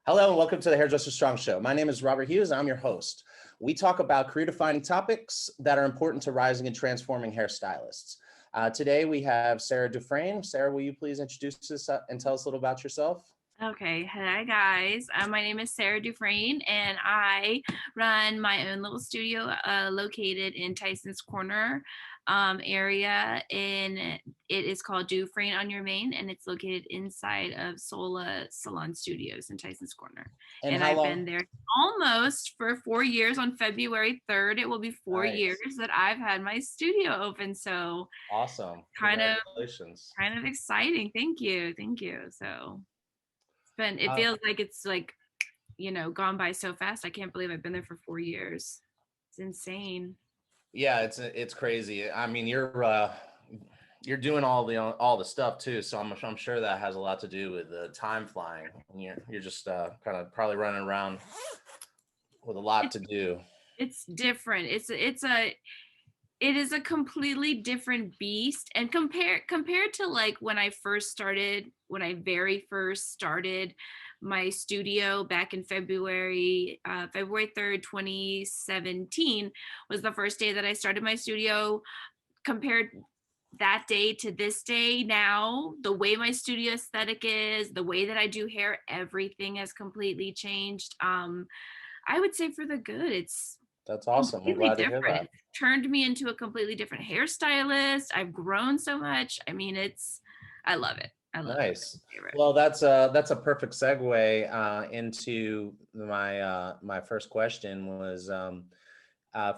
Hello and welcome to the Hairdresser Strong Show. My name is Robert Hughes. I'm your host. We talk about career-defining topics that are important to rising and transforming hairstylists. Today we have Sarah Dufrane. Sarah, will you please introduce us and tell us a little about yourself? Okay, hi guys. My name is Sarah Dufrane, and I run my own little studio located in Tyson's Corner area. It is called Dufrane on your main, and it's located inside of Sola Salon Studios in Tyson's Corner. And And how I've long? been there almost for 4 years. On February 3rd, it will be four Nice. years that I've had my studio open. So Awesome. kind of Congratulations. kind of exciting. Thank you. Thank you. So it Uh, feels like it's like, gone by so fast. I can't believe I've been there for 4 years. It's insane. yeah, it's crazy. I mean, you're doing all the stuff too, so I'm sure that has a lot to do with the time flying. And you're just kind of probably running around with a lot It's to do. it's different. It is a completely different beast. And compared to like when I very first started my studio back in February 3rd, 2017 was the first day that I started my studio. Compared that day to this day, now the way my studio aesthetic is, the way that I do hair, everything has completely changed. I would say for the good. It's That's awesome. I'm completely glad to hear different. that. It's turned me into a completely different hairstylist. I've grown so much. I mean, I love it. I love it. Nice. Well, that's a perfect segue into my first question was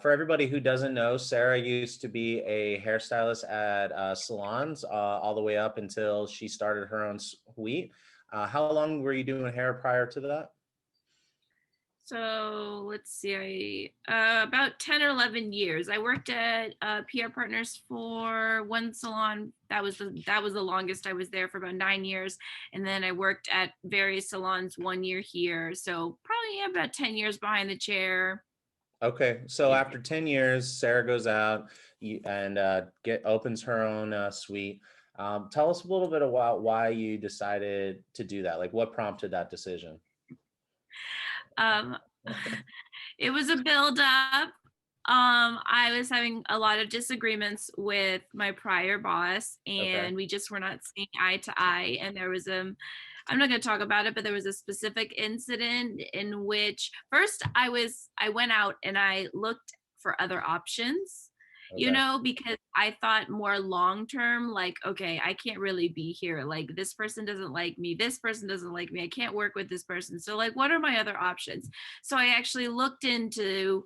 for everybody who doesn't know, Sarah used to be a hairstylist at salons all the way up until she started her own suite. How long were you doing hair prior to that? So let's see, about 10 or 11 years. I worked at PR Partners for one salon. That was the longest. I was there for about 9 years. And then I worked at various salons 1 year here. So probably about 10 years behind the chair. Okay, so Yeah. after 10 years, Sarah goes out and opens her own suite. Tell us a little bit about why you decided to do that. Like, what prompted that decision? Um, it was a build up. I was having a lot of disagreements with my prior boss, Okay. and we just were not seeing eye to eye. And there was I'm not going to talk about it, but there was a specific incident in which first I went out and I looked for other options, Okay. because I thought more long term, like, okay, I can't really be here. Like, this person doesn't like me. This person doesn't like me. I can't work with this person. So, like, what are my other options? So, I actually looked into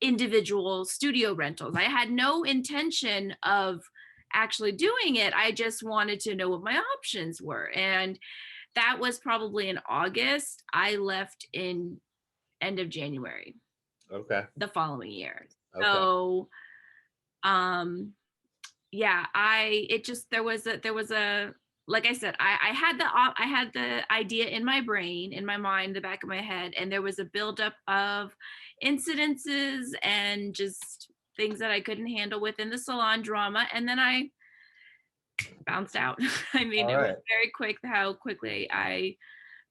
individual studio rentals. I had no intention of actually doing it. I just wanted to know what my options were. And that was probably in August. I left in end of January Okay. the following year. Okay. So um yeah, I it just there was a like I said, I had the idea in my brain, in my mind, the back of my head, and there was a buildup of incidences and just things that I couldn't handle within the salon drama, and then I bounced out. I mean, All it was right. very quick how quickly I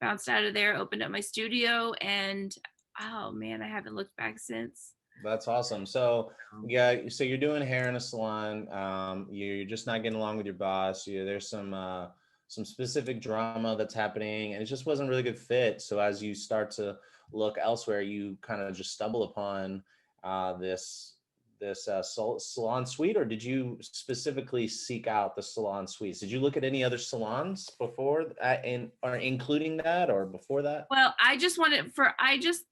bounced out of there, opened up my studio, and oh man, I haven't looked back since. That's awesome. So yeah, so you're doing hair in a salon. You're just not getting along with your boss. There's some specific drama that's happening, and it just wasn't a really good fit. So as you start to look elsewhere, you kind of just stumble upon this salon suite, or did you specifically seek out the salon suites? Did you look at any other salons before, or including that, or before that? Well, I just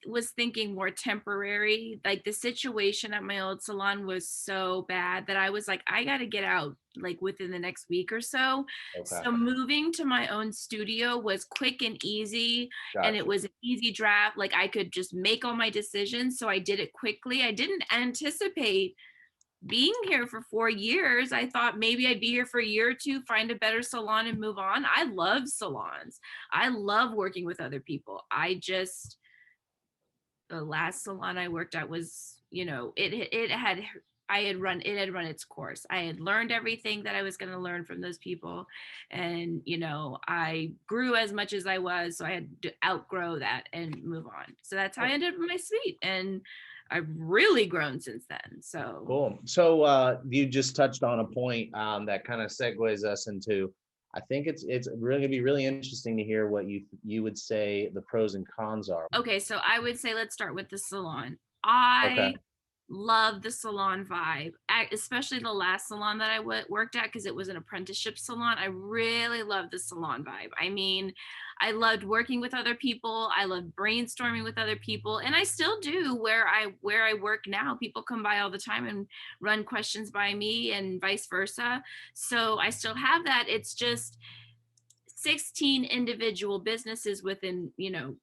was thinking more temporary. Like, the situation at my old salon was so bad that I was like, I got to get out like within the next week or so. Okay, So moving to my own studio was quick and easy, and it gotcha. was an easy draft. Like, I could just make all my decisions. So I did it quickly. I didn't anticipate being here for 4 years. I thought maybe I'd be here for a year or two, find a better salon and move on. I love salons. I love working with other people. The last salon I worked at was, it had it had run its course. I had learned everything that I was going to learn from those people. And, I grew as much as I was. So I had to outgrow that and move on. So that's how I ended up in my suite. And I've really grown since then. So Cool. So you just touched on a point that kind of segues us into, I think it's really gonna be really interesting to hear what you would say the pros and cons are. okay, so I would say let's start with the salon. Okay. I love the salon vibe, especially the last salon that I worked at because it was an apprenticeship salon. I really love the salon vibe. I mean, I loved working with other people. I loved brainstorming with other people, and I still do where I work now. People come by all the time and run questions by me, and vice versa. So I still have that. It's just 16 individual businesses within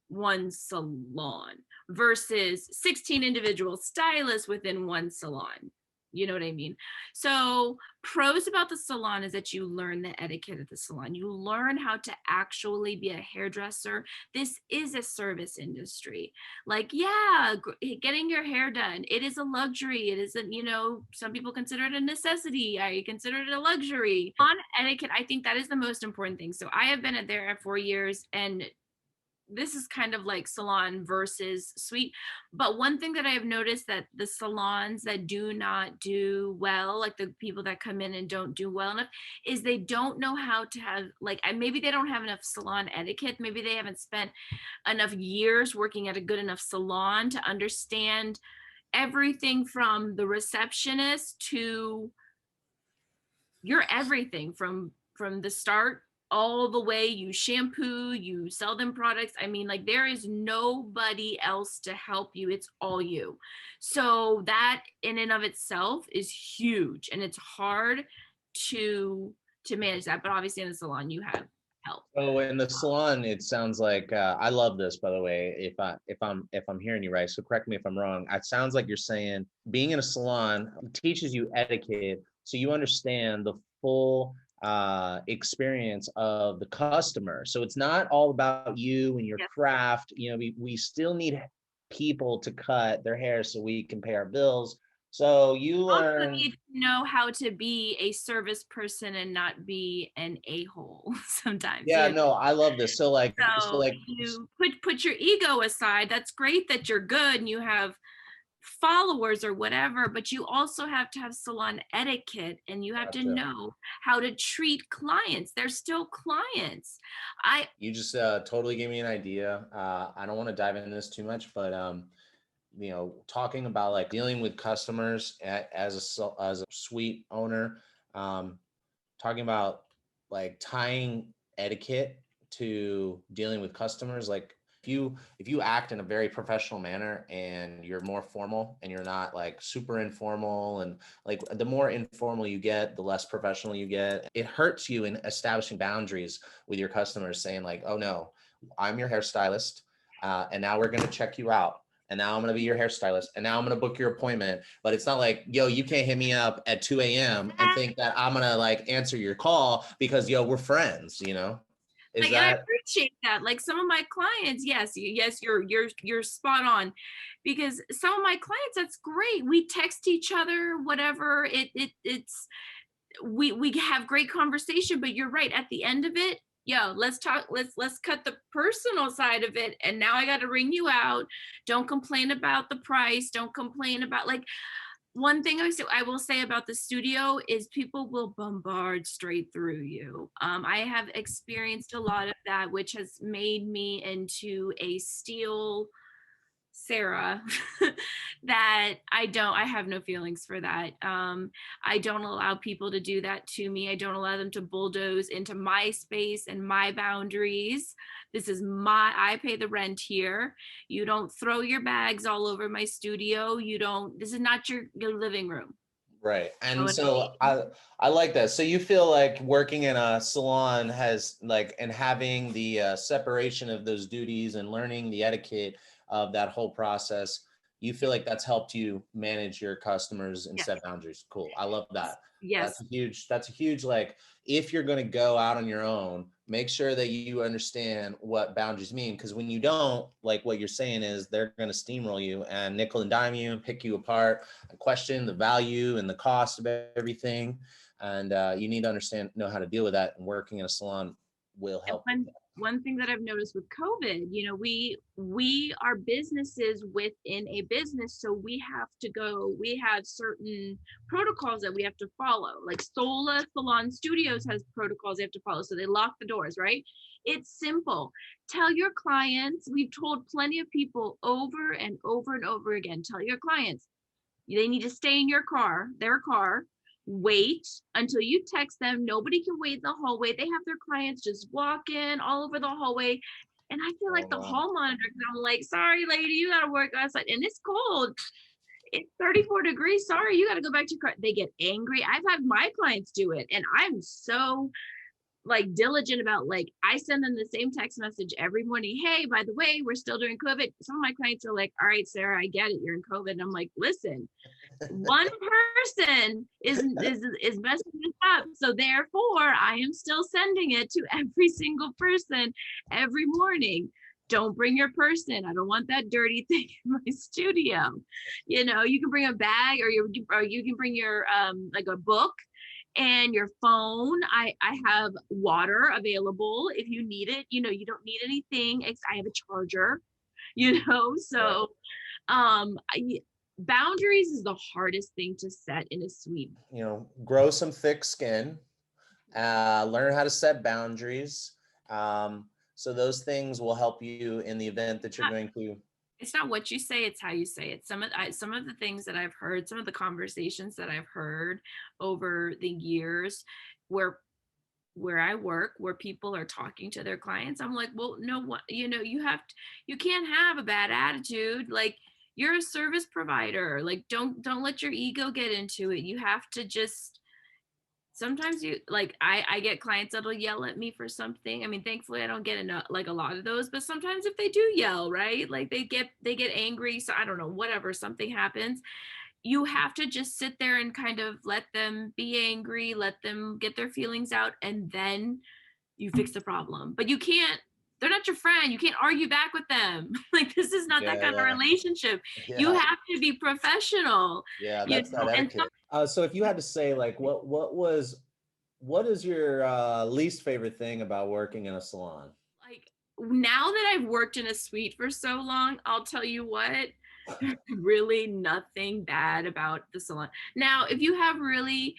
one salon versus 16 individual stylists within one salon. You know what I mean? So pros about the salon is that you learn the etiquette of the salon. You learn how to actually be a hairdresser. This is a service industry. Like, yeah, getting your hair done, it is a luxury. It isn't, some people consider it a necessity. I consider it a luxury. On etiquette, I think that is the most important thing. So I have been at there 4 years, and this is kind of like salon versus suite. But one thing that I have noticed, that the salons that do not do well, like the people that come in and don't do well enough, is they don't know how to have, like, maybe they don't have enough salon etiquette. Maybe they haven't spent enough years working at a good enough salon to understand everything from the receptionist to your everything from the start all the way. You shampoo, you sell them products. I mean, like, there is nobody else to help you. It's all you. So that in and of itself is huge, and it's hard to manage that. But obviously in the salon you have help. So in the salon, it sounds like I love this, by the way. If I'm hearing you right, so correct me if I'm wrong. It sounds like you're saying being in a salon teaches you etiquette, so you understand the full experience of the customer. So it's not all about you and your Yep. craft. We still need people to cut their hair so we can pay our bills. So you Also learn. need to know how to be a service person and not be an a-hole sometimes. Yeah, no, I love this. So like, so So like, you put your ego aside. That's great that you're good and you have followers or whatever, but you also have to have salon etiquette, and you have to gotcha. know how to treat clients. They're still clients. I You just totally gave me an idea. I don't want to dive into this too much, but talking about like dealing with customers as a suite owner, um, talking about like tying etiquette to dealing with customers. Like if you act in a very professional manner and you're more formal and you're not like super informal, and like the more informal you get, the less professional you get. It hurts you in establishing boundaries with your customers, saying like, oh no, I'm your hairstylist, and now we're going to check you out, and now I'm going to be your hairstylist, and now I'm going to book your appointment. But it's not like, yo, you can't hit me up at 2 a.m. and think that I'm going to like answer your call because, yo, we're friends, Is like, and I that appreciate that. Like, some of my clients, yes, yes, you're spot on, because some of my clients, that's great. We text each other, whatever. It's we have great conversation, but you're right. At the end of it, yo, let's talk. Let's cut the personal side of it. And now I got to ring you out. Don't complain about the price. Don't complain about, like, one thing I will say about the studio is people will bombard straight through you. I have experienced a lot of that, which has made me into a steel Sarah that I have no feelings for that. I don't allow people to do that to me. I don't allow them to bulldoze into my space and my boundaries. This is I pay the rent here. You don't throw your bags all over my studio. This is not your living room. right? You know And what I so mean? I like that. So you feel like working in a salon has like, and having the separation of those duties and learning the etiquette of that whole process, you feel like that's helped you manage your customers and Yes. set boundaries. Cool. I love that. Yes. That's a huge like, if you're going to go out on your own, make sure that you understand what boundaries mean, because when you don't, like what you're saying is they're going to steamroll you and nickel and dime you and pick you apart and question the value and the cost of everything. And you need to understand, know how to deal with that, and working in a salon will And help with that. one thing that I've noticed with COVID, you know, we are businesses within a business, so we have certain protocols that we have to follow. Like Sola Salon Studios has protocols they have to follow, so they lock the doors, right? It's simple. Tell your clients, we've told plenty of people over and over and over again, tell your clients they need to stay in their car, wait until you text them. Nobody can wait in the hallway. They have their clients just walk in all over the hallway. And I feel Oh, like the wow. hall monitor, I'm like, sorry, lady, you gotta work outside. And it's cold. It's 34 degrees. Sorry, you gotta go back to your car. They get angry. I've had my clients do it. And I'm so like diligent about, like, I send them the same text message every morning. Hey, by the way, we're still doing COVID. Some of my clients are like, all right, Sarah, I get it. You're in COVID. And I'm like, listen, one person is messing this up, so therefore I am still sending it to every single person every morning. Don't bring your purse in. I don't want that dirty thing in my studio. You know, you can bring a bag, or you can bring your like a book and your phone. I have water available if you need it. You know, you don't need anything. I have a charger, you know. Right. So boundaries is the hardest thing to set in a suite. You know, grow some thick skin, learn how to set boundaries. So those things will help you in the event that you're going to. It's not what you say, it's how you say it. Some of the things that I've heard, some of the conversations that I've heard over the years where I work, where people are talking to their clients, I'm like, well, no, what, you know, you can't have a bad attitude. Like, you're a service provider. Like, don't let your ego get into it. You have to just, sometimes you, like, I get clients that'll yell at me for something. I mean, thankfully I don't get enough, like, a lot of those, but sometimes if they do yell, right, like they get angry, so I don't know, whatever, something happens, you have to just sit there and kind of let them be angry, let them get their feelings out, and then you fix the problem. But you can't, they're not your friend. You can't argue back with them. Like, this is not that Yeah, kind of yeah, relationship. You yeah, have to be professional, yeah. you That's that know, and etiquette. So if you had to say, like, what is your least favorite thing about working in a salon? like, now that I've worked in a suite for so long, I'll tell you what, really nothing bad about the salon. Now, if you have really,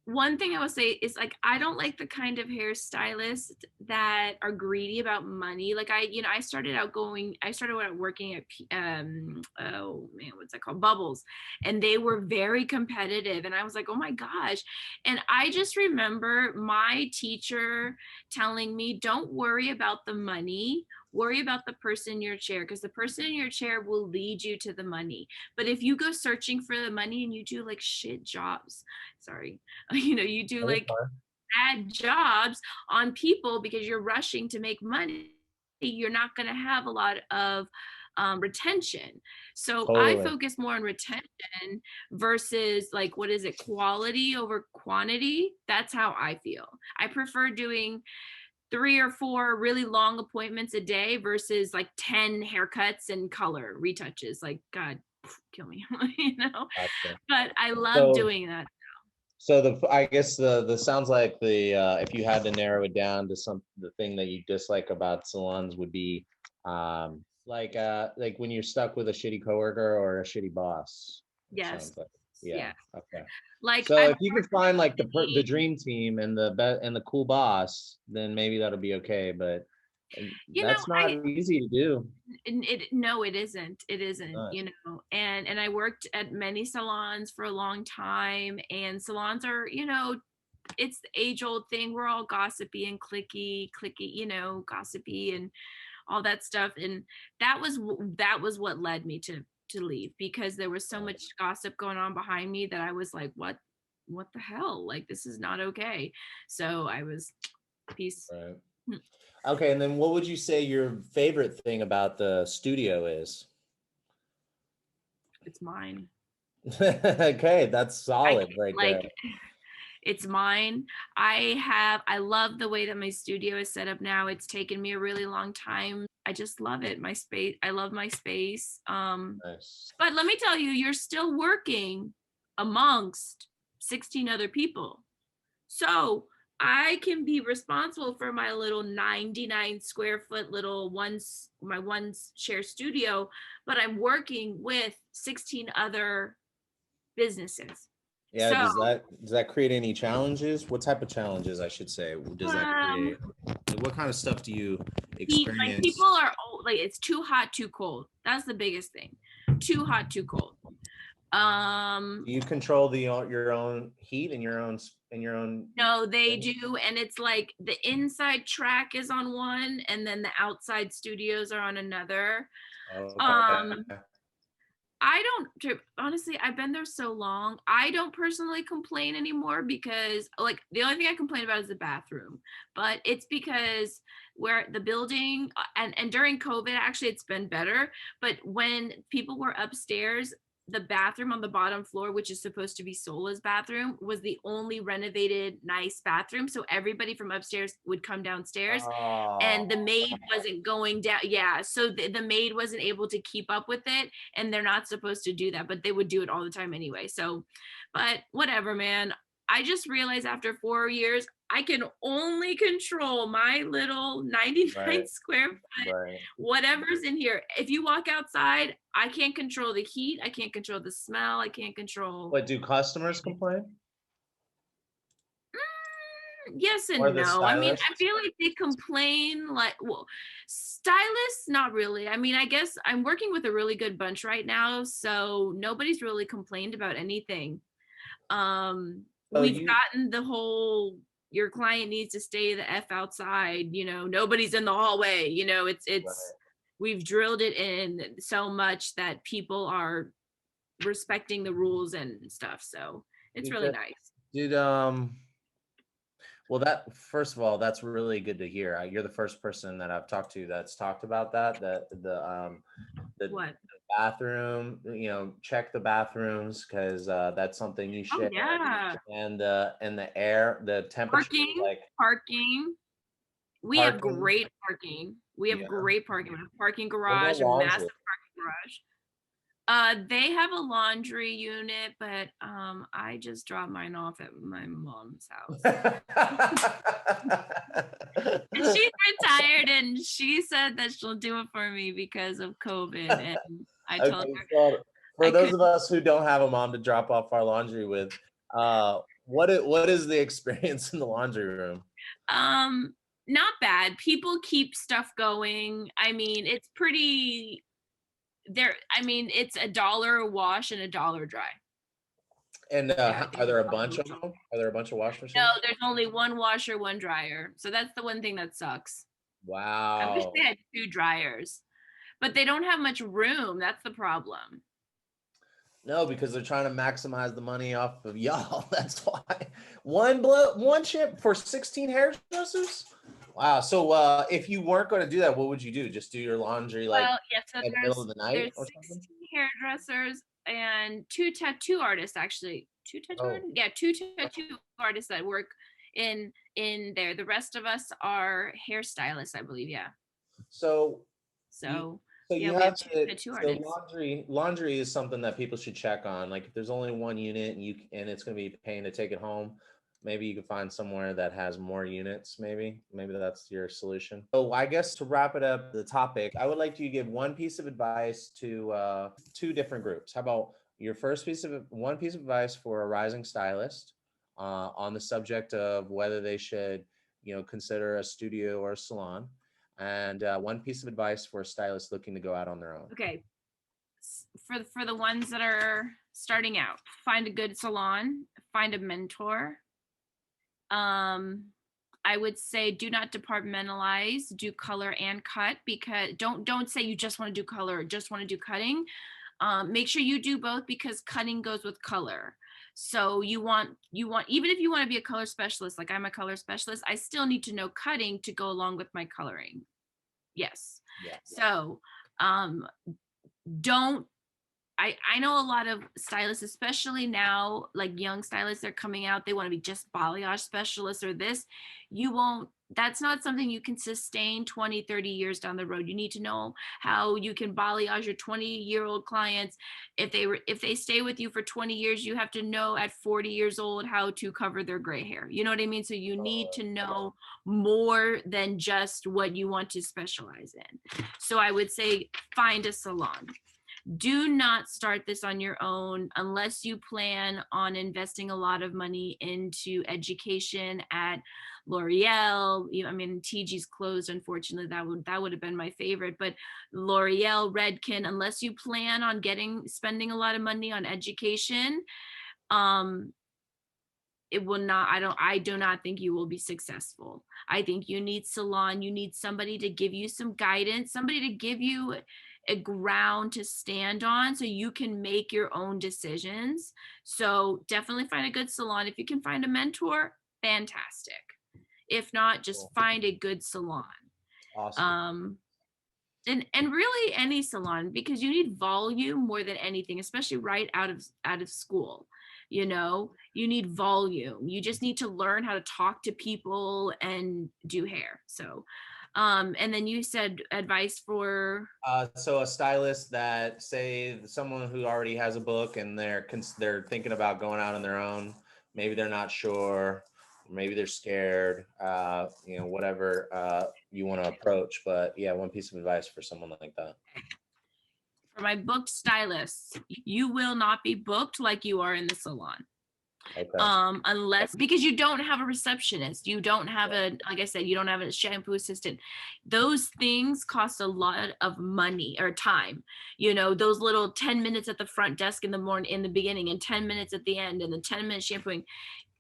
one thing I will say is, like, I don't like the kind of hairstylists that are greedy about money. Like, I started out working at oh man, what's that called, Bubbles, and they were very competitive, and I was like, oh my gosh. And I just remember my teacher telling me, don't worry about the money, worry about the person in your chair, because the person in your chair will lead you to the money. But if you go searching for the money and you do like shit jobs, sorry, you know, you do like bad jobs on people because you're rushing to make money, you're not going to have a lot of retention. So I Totally. focus more on retention versus, like, what is it, quality over quantity. That's how I feel. I prefer doing 3 or 4 really long appointments a day versus like 10 haircuts and color retouches. Like, God, kill me, you know. Gotcha. But I love So, doing that. so I guess the sounds like the if you had to narrow it down to the thing that you dislike about salons would be like when you're stuck with a shitty coworker or a shitty boss. It Yes. sounds like. Yeah. Yeah. Okay. Like, So I've if you can worked at find like the many, dream team and the cool boss, then maybe that'll be okay. But you know, that's not easy to do. no, it isn't. It isn't, Not. you know, and I worked at many salons for a long time, and salons are, you know, it's the age old thing. We're all gossipy and clicky, you know, gossipy and all that stuff. And that was what led me to leave, because there was so much gossip going on behind me that I was like, what the hell? Like, this is not okay. So I was, peace. Right. Okay, and then what would you say your favorite thing about the studio is? It's mine. Okay, that's I solid right like, there. It's mine. I love the way that my studio is set up now. It's taken me a really long time. I just love it. My space. I love my space. Nice. But let me tell you, you're still working amongst 16 other people. So I can be responsible for my little 99 square foot little my one share studio, but I'm working with 16 other businesses. Yeah, So does that create any challenges? What type of challenges, I should say, does that um create? Like, what kind of stuff do you heat, like experience? people are like it's too hot, too cold. That's the biggest thing. Too hot, too cold. Do you control your own heat and your own? No, they thing? do. And it's like the inside track is on one and then the outside studios are on another. Okay. Um, I don't honestly, I've been there so long. I don't personally complain anymore because like the only thing I complain about is the bathroom. But it's because where the building and during COVID actually it's been better, but when people were upstairs, the bathroom on the bottom floor, which is supposed to be Sola's bathroom, was the only renovated nice bathroom. So everybody from upstairs would come downstairs Oh, and the maid wasn't going down. Yeah. So the maid wasn't able to keep up with it. And they're not supposed to do that, but they would do it all the time anyway. So, but whatever, man. I just realized after 4 years, I can only control my little 99 right, square foot, right. whatever's in here. If you walk outside, I can't control the heat. I can't control the smell. I can't control. But do customers complain Yes or and the no. I mean, I stylists? feel like they complain like, well, stylists, not really. I mean, I guess I'm working with a really good bunch right now, so nobody's really complained about anything. So We've you, gotten the whole your client needs to stay the F outside, nobody's in the hallway, it's right. we've drilled it in so much that people are respecting the rules and stuff. So it's Did really nice. did Well, that first of all, that's really good to hear. You're the first person that I've talked to that's talked about that. The What? bathroom, check the bathrooms because that's something you Oh share, yeah. and the air, the temperature, Parking, like parking. We have parking. great parking. We have Yeah. great parking. We have a parking What about garage, a laundry? massive parking garage. They have a laundry unit, but I just dropped mine off at my mom's house. And she's retired and she said that she'll do it for me because of COVID. And I told Okay, her so for I those could of us who don't have a mom to drop off our laundry with, what is the experience in the laundry room? um not bad. People keep stuff going. I mean, it's pretty there. I mean, it's $1 a wash and $1 dry. And Yeah, are there a it's bunch of them? Are there a bunch of wash no, machines? there's only one washer, one dryer. So that's the one thing that sucks. I wish they Wow. had two dryers, but they don't have much room. That's the problem. No, because they're trying to maximize the money off of y'all. That's why. One chip for 16 hairdressers? Wow. So if you weren't going to do that, what would you do? Just do your laundry like Well, yeah, so in the middle of the night there's or something? 16 hairdressers and two tattoo artists actually. Two tattoo Oh, artists? Yeah, two tattoo artists that work in there. The rest of us are hairstylists, I believe. Yeah. so you So so yeah, you we have have two to tattoo so artists. laundry is something that people should check on. Like if there's only one unit and it's going to be a pain to take it home, maybe you could find somewhere that has more units. Maybe that's your solution. So I guess to wrap it up, the topic, I would like you to give one piece of advice to two different groups. How about your first one piece of advice for a rising stylist on the subject of whether they should, consider a studio or a salon, and one piece of advice for a stylist looking to go out on their own. Okay. For the ones that are starting out, find a good salon, find a mentor. Um I would say do not departmentalize, do color and cut, because don't say you just want to do color or just want to do cutting. Make sure you do both because cutting goes with color. So you want even if you want to be a color specialist, like I'm a color specialist, I still need to know cutting to go along with my coloring. Yes. Yeah. So um don't I know a lot of stylists, especially now, like young stylists, they're coming out, they want to be just balayage specialists or this. You won't, that's not something you can sustain 20, 30 years down the road. You need to know how you can balayage your 20-year-old clients. If they stay with you for 20 years, you have to know at 40 years old how to cover their gray hair. You know what I mean? So you need to know more than just what you want to specialize in. So I would say find a salon. Do not start this on your own unless you plan on investing a lot of money into education at L'Oreal. I mean, TG's closed, unfortunately. That would have been my favorite, but L'Oreal, Redken, unless you plan on spending a lot of money on education, um, it will not, I do not think you will be successful. I think you need salon, you need somebody to give you some guidance, somebody to give you a ground to stand on so you can make your own decisions. So definitely find a good salon. If you can find a mentor, fantastic. If not, just find a good salon. Awesome. And really any salon, because you need volume more than anything, especially right out of school. You know, you need volume. You just need to learn how to talk to people and do hair. So and then you said advice for So a stylist that, say, someone who already has a book and they're thinking about going out on their own, maybe they're not sure, maybe they're scared, whatever you want to approach. But yeah, one piece of advice for someone like that. for my booked stylists, you will not be booked like you are in the salon. Okay. Unless, because you don't have a receptionist, you don't have like I said, you don't have a shampoo assistant. Those things cost a lot of money or time. Those little 10 minutes at the front desk in the morning, in the beginning, and 10 minutes at the end, and the 10 minutes shampooing,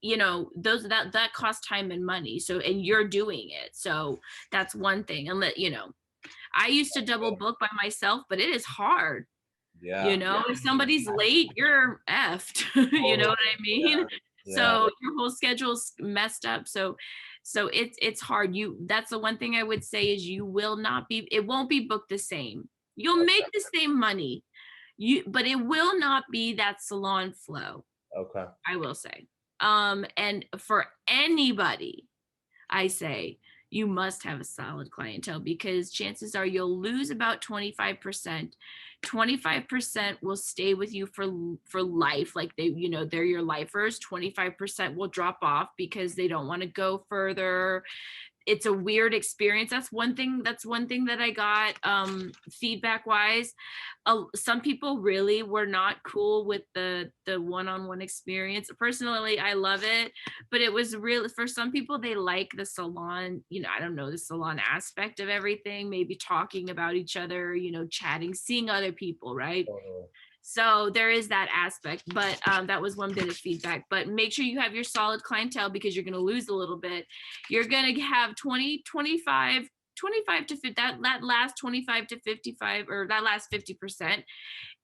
those that costs time and money. So, and you're doing it. So that's one thing. And I used to double book by myself, but it is hard. Yeah. If somebody's late, you're effed. You know what I mean? Yeah. So your whole schedule's messed up. So it's hard. That's the one thing I would say is it won't be booked the same. You'll make the same money. But it will not be that salon flow. Okay. I will say. And for anybody, I say you must have a solid clientele, because chances are you'll lose about 25%. 25% will stay with you for life, like they're your lifers. 25% will drop off because they don't want to go further. It's a weird experience. That's one thing that I got feedback wise. Some people really were not cool with the one-on-one experience. Personally, I love it, but it was real for some people. They like the salon, I don't know, the salon aspect of everything, maybe talking about each other, chatting, seeing other people, right? So there is that aspect, but that was one bit of feedback. But make sure you have your solid clientele, because you're going to lose a little bit. You're going to have 20, 25 to 50, that last 25 to 55, or that last 50%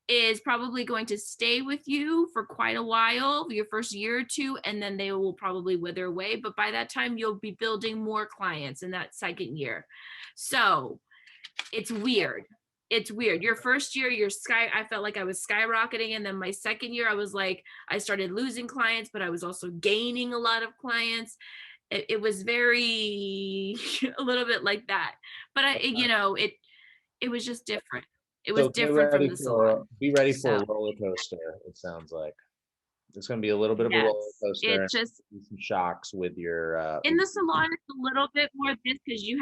is probably going to stay with you for quite a while, your first year or two, and then they will probably wither away. But by that time, you'll be building more clients in that second year. So it's weird. Your first year, I felt like I was skyrocketing. And then my second year, I started losing clients, but I was also gaining a lot of clients. It was very, a little bit like that. But it was just different. It was different from the salon. Be ready for a roller coaster. It sounds like it's going to be a little bit of a roller coaster. It just some shocks with your in the salon. It's a little bit more this, because you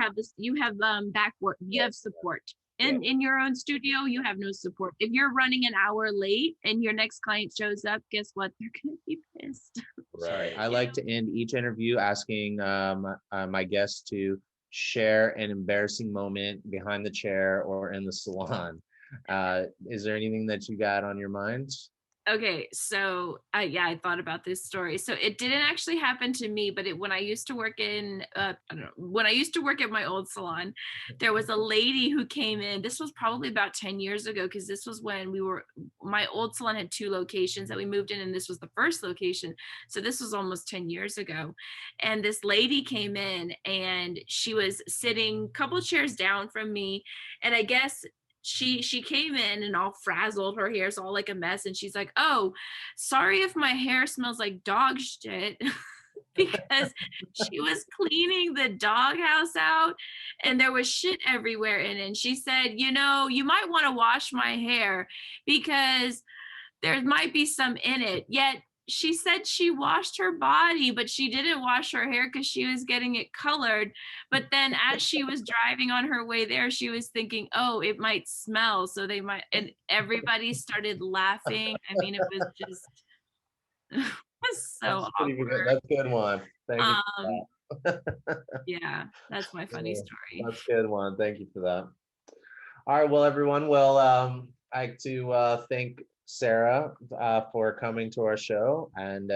have back work, you have support. In your own studio, you have no support. If you're running an hour late and your next client shows up, guess what? They're gonna be pissed. Right. I like to end each interview asking my guests to share an embarrassing moment behind the chair or in the salon. Is there anything that you got on your mind? Okay, so I thought about this story. So it didn't actually happen to me, but when I used to work when I used to work at my old salon, there was a lady who came in. This was probably about 10 years ago, because this was when my old salon had 2 locations that we moved in, and this was the first location. So this was almost 10 years ago. And this lady came in, and she was sitting a couple chairs down from me, and I guess she came in and all frazzled, her hair's all like a mess, and she's like, "Oh, sorry if my hair smells like dog shit." Because she was cleaning the doghouse out and there was shit everywhere in it. And she said, "You know, you might want to wash my hair because there might be some in it." Yet she said she washed her body, but she didn't wash her hair because she was getting it colored. But then as she was driving on her way there, she was thinking, "Oh, it might smell." So they might, and everybody started laughing. I mean, it was just, it was so That's pretty good. awkward. That's a good one. Thank you Um, for that. yeah, that's my funny Yeah, story. that's a good one. Thank you for that. All right, well, everyone, well, I'd like to thank Sarah for coming to our show and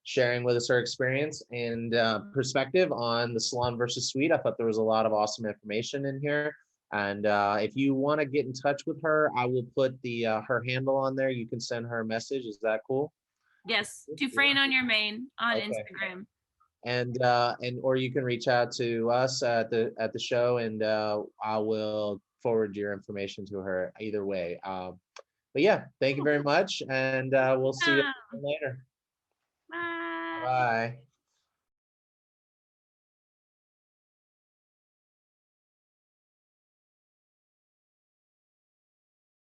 sharing with us her experience and perspective on the salon versus suite. I thought there was a lot of awesome information in here. And if you want to get in touch with her, I will put the her handle on there. You can send her a message. Is that cool? Yes, Yeah. Dufrane on your main on Okay. Instagram. And or you can reach out to us at the show, and I will forward your information to her either way. But yeah, thank you very much, and we'll see you Yeah, later. bye. Bye.